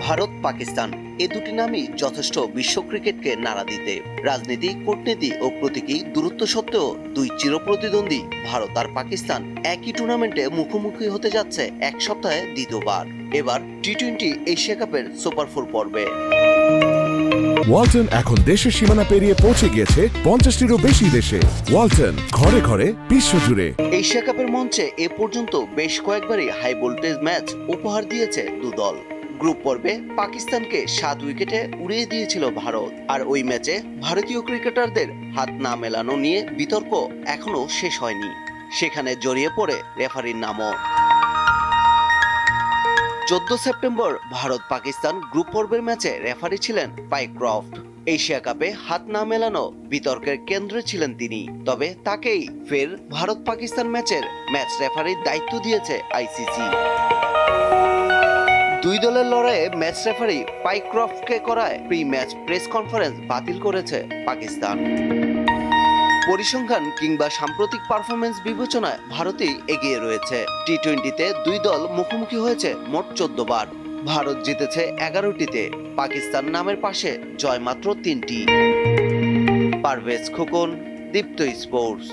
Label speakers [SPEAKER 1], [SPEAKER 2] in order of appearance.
[SPEAKER 1] ভারত পাকিস্তান এ দুটি নামই যথেষ্ট বিশ্ব ক্রিকেটকে নাড়া দিতে। রাজনীতি, কূটনীতি ও প্রতীকী দূরত্ব সত্ত্বেও দুই চিরপ্রতিদ্বন্দ্বী ভারত আর পাকিস্তান একই টুর্নামেন্টে মুখোমুখি হতে যাচ্ছে এক সপ্তাহে দ্বিতীয়বার। এবার টি-20 এশিয়া কাপের সুপার 4 পর্বে।
[SPEAKER 2] ওয়ালটন এখন দেশের সীমানা পেরিয়ে পৌঁছে গিয়েছে 50টিরও বেশি দেশে। ওয়ালটন, ঘরে ঘরে বিশ্বজুড়ে।
[SPEAKER 1] এশিয়া কাপের মঞ্চে এ পর্যন্ত বেশ কয়েকবারই হাই ভোল্টেজ ম্যাচ উপহার দিয়েছে দু দল। গ্রুপ পর্বে পাকিস্তানকে 7 উইকেটে উড়িয়ে দিয়েছিল ভারত, আর ওই ম্যাচে ভারতীয় ক্রিকেটারদের হাত না মেলানো নিয়ে বিতর্ক এখনো শেষ হয়নি। সেখানে জড়িয়ে পড়ে রেফারির নামও। 14 সেপ্টেম্বর ভারত পাকিস্তান গ্রুপ পর্বের ম্যাচে রেফারি ছিলেন পাইক্রফট। এশিয়া কাপে হাত না মেলানো বিতর্কের কেন্দ্রে ছিলেন তিনি। তবে তাকেই ফের ভারত পাকিস্তান ম্যাচের ম্যাচ রেফারির দায়িত্ব দিয়েছে আইসিসি। দুই দলের লড়াইয়ে ম্যাচ রেফারি পাইক্রফটকে করায় প্রি ম্যাচ প্রেস কনফারেন্স বাতিল করেছে পাকিস্তান। পরিসংখ্যান কিংবা সাম্প্রতিক পারফরমেন্স বিবেচনায় ভারতই এগিয়ে রয়েছে। টি-20তে দুই দল মুখোমুখি হয়েছে মোট 14 বার। ভারত জিতেছে 11টিতে, পাকিস্তান নামের পাশে জয় মাত্র 3টি। পারভেজ খোকন, দীপ্ত স্পোর্টস।